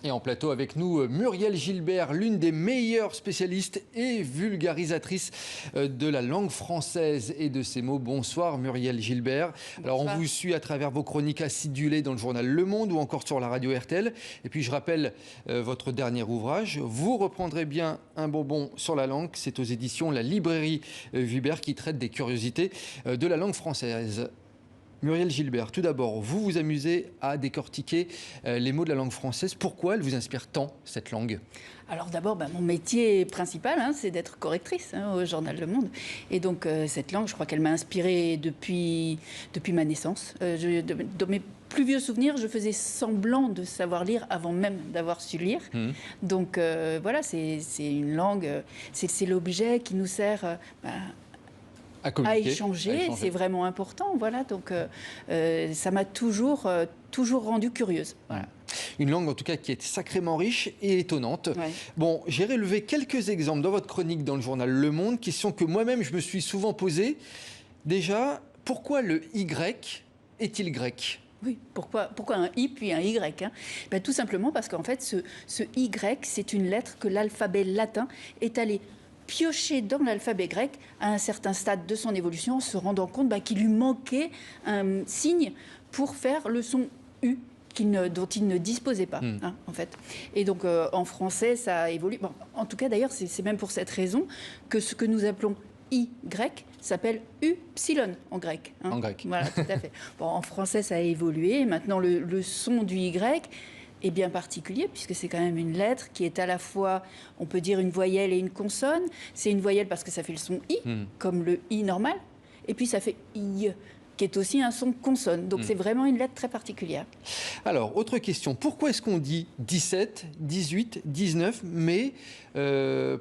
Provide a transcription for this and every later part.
Et en plateau avec nous, Muriel Gilbert, l'une des meilleures spécialistes et vulgarisatrices de la langue française et de ses mots. Bonsoir Muriel Gilbert. Bonsoir. Alors on vous suit à travers vos chroniques acidulées dans le journal Le Monde ou encore sur la radio RTL. Et puis je rappelle votre dernier ouvrage, Vous reprendrez bien un bonbon sur la langue. C'est aux éditions La Librairie Vibert qui traite des curiosités de la langue française. Muriel Gilbert, tout d'abord, vous vous amusez à décortiquer les mots de la langue française. Pourquoi elle vous inspire tant, cette langue ? Alors d'abord, mon métier principal, c'est d'être correctrice au journal Le Monde. Et donc cette langue, je crois qu'elle m'a inspirée depuis ma naissance. Dans mes plus vieux souvenirs, je faisais semblant de savoir lire avant même d'avoir su lire. Donc voilà, c'est une langue, c'est l'objet qui nous sert... à échanger, c'est vraiment important. Voilà, donc ça m'a toujours rendue curieuse. Voilà. Une langue en tout cas qui est sacrément riche et étonnante. Ouais. Bon, j'ai relevé quelques exemples dans votre chronique dans le journal Le Monde, question que moi-même je me suis souvent posée. Déjà, pourquoi le Y est-il grec ? Oui, pourquoi un I puis un Y Tout simplement parce qu'en fait, ce Y, c'est une lettre que l'alphabet latin est allé pioché dans l'alphabet grec à un certain stade de son évolution, en se rendant compte qu'il lui manquait un signe pour faire le son U dont il ne disposait pas, en fait. Et donc, en français, ça a évolué. Bon, en tout cas, d'ailleurs, c'est même pour cette raison que ce que nous appelons Y s'appelle upsilon en grec. En grec. Voilà, tout à fait. Bon, en français, ça a évolué. Maintenant, le son du Y est bien particulier, puisque c'est quand même une lettre qui est à la fois, on peut dire, une voyelle et une consonne. C'est une voyelle parce que ça fait le son I, comme le I normal, et puis ça fait I, qui est aussi un son consonne. Donc c'est vraiment une lettre très particulière. Alors, autre question. Pourquoi est-ce qu'on dit 17, 18, 19, mais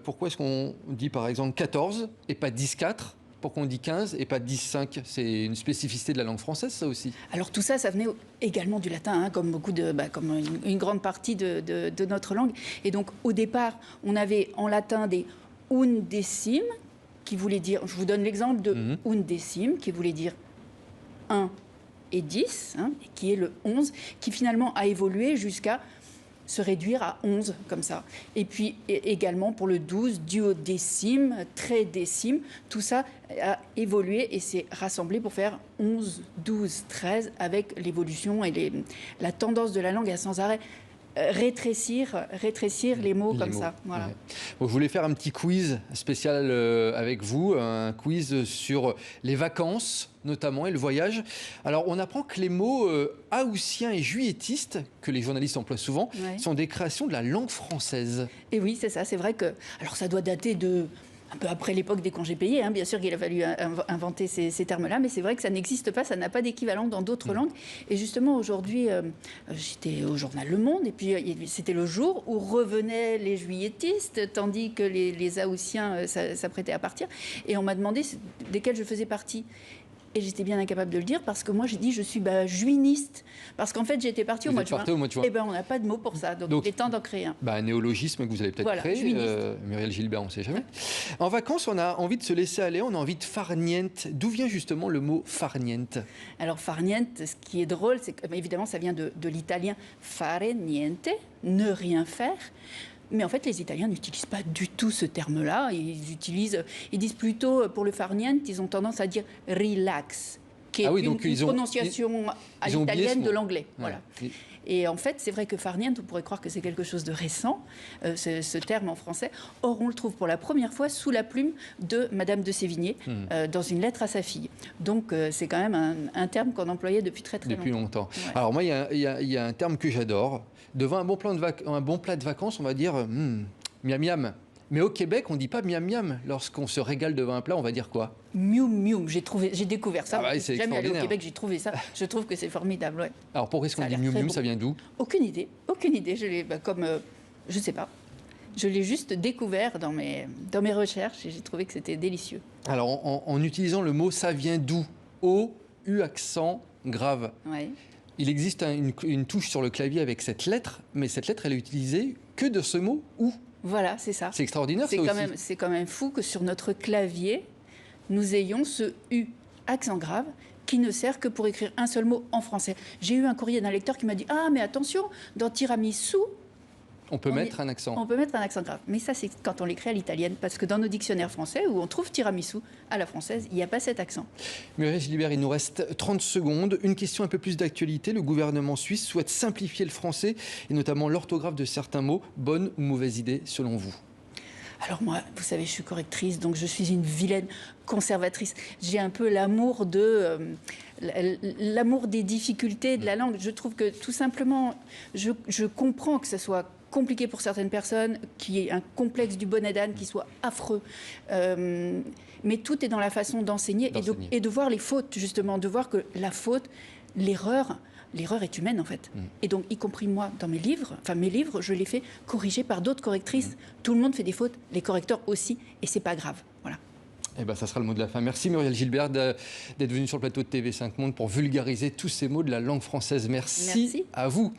pourquoi est-ce qu'on dit par exemple 14 et pas 14 ? Pourquoi on dit 15 et pas 15 ? C'est une spécificité de la langue française, ça aussi. Alors tout ça, ça venait également du latin, comme comme une grande partie de notre langue. Et donc au départ, on avait en latin des undécimes, qui voulait dire, je vous donne l'exemple de undécime, qui voulait dire 1 et 10, qui est le 11, qui finalement a évolué jusqu'à se réduire à 11, comme ça. Et puis également pour le 12, duodécime, trédécime, tout ça a évolué et s'est rassemblé pour faire 11, 12, 13, avec l'évolution et la tendance de la langue à sans arrêt rétrécir les mots comme ça. Voilà. Ouais. Bon, je voulais faire un petit quiz spécial avec vous, un quiz sur les vacances notamment et le voyage. Alors on apprend que les mots haussien et juilletistes, que les journalistes emploient souvent, sont des créations de la langue française. Et oui, c'est ça, c'est vrai que... Alors ça doit dater de... un peu après l'époque des congés payés, bien sûr qu'il a fallu inventer ces termes-là, mais c'est vrai que ça n'existe pas, ça n'a pas d'équivalent dans d'autres langues. Et justement, aujourd'hui, j'étais au journal Le Monde, et puis c'était le jour où revenaient les juilletistes, tandis que les haussiens s'apprêtaient à partir. Et on m'a demandé desquels je faisais partie. Et j'étais bien incapable de le dire parce que moi, j'ai dit je suis juiniste. Parce qu'en fait, j'étais partie au mois de juin. Et on n'a pas de mot pour ça. Donc il est temps d'en créer un. Un néologisme que vous allez peut-être créer. Muriel Gilbert, on ne sait jamais. En vacances, on a envie de se laisser aller, on a envie de farniente. D'où vient justement le mot farniente ? Alors farniente, ce qui est drôle, c'est que évidemment, ça vient de l'italien fare niente, ne rien faire. Mais en fait, les Italiens n'utilisent pas du tout ce terme-là. Ils disent plutôt, pour le farniente, ils ont tendance à dire relax, qui est une prononciation à l'italienne de l'anglais. Ouais. Voilà. Et en fait, c'est vrai que farniente, on pourrait croire que c'est quelque chose de récent, ce terme en français. Or, on le trouve pour la première fois sous la plume de Madame de Sévigné, dans une lettre à sa fille. Donc, c'est quand même un terme qu'on employait depuis très longtemps. Ouais. Alors moi, il y a un terme que j'adore. Devant un bon plat de vacances, on va dire miam miam. Mais au Québec, on ne dit pas miam miam. Lorsqu'on se régale devant un plat, on va dire quoi ? Mium mium. J'ai découvert ça. C'est jamais allé au Québec, j'ai trouvé ça. Je trouve que c'est formidable. Ouais. Alors pourquoi est-ce qu'on dit mium mium ? Ça vient d'où ? Aucune idée. Je l'ai je sais pas. Je l'ai juste découvert dans mes recherches et j'ai trouvé que c'était délicieux. Alors en utilisant le mot ça vient d'où ? O, U accent grave. Ouais. Il existe une touche sur le clavier avec cette lettre, mais cette lettre, elle est utilisée que de ce mot « ou ». Voilà, c'est ça. C'est extraordinaire, ça aussi. C'est quand même fou que sur notre clavier, nous ayons ce « u » accent grave qui ne sert que pour écrire un seul mot en français. J'ai eu un courrier d'un lecteur qui m'a dit « Ah, mais attention, dans tiramisu, On peut mettre un accent. On peut mettre un accent grave. Mais ça, c'est quand on l'écrit à l'italienne. Parce que dans nos dictionnaires français, où on trouve tiramisu à la française, il n'y a pas cet accent. Muriel Gilbert, il nous reste 30 secondes. Une question un peu plus d'actualité. Le gouvernement suisse souhaite simplifier le français, et notamment l'orthographe de certains mots. Bonne ou mauvaise idée, selon vous? Alors moi, vous savez, je suis correctrice, donc je suis une vilaine conservatrice. J'ai un peu l'amour des difficultés de la langue. Je trouve que tout simplement, je comprends que ce soit compliqué pour certaines personnes, qu'il y ait un complexe du bonnet d'âne qui soit affreux. Mais tout est dans la façon d'enseigner et de voir les fautes, justement, de voir que la faute, l'erreur est humaine, en fait. Et donc, y compris moi, dans mes livres, je les fais corriger par d'autres correctrices. Tout le monde fait des fautes, les correcteurs aussi, et c'est pas grave. Voilà. Eh ben, ça sera le mot de la fin. Merci Muriel Gilbert d'être venue sur le plateau de TV5 Monde pour vulgariser tous ces mots de la langue française. Merci. À vous.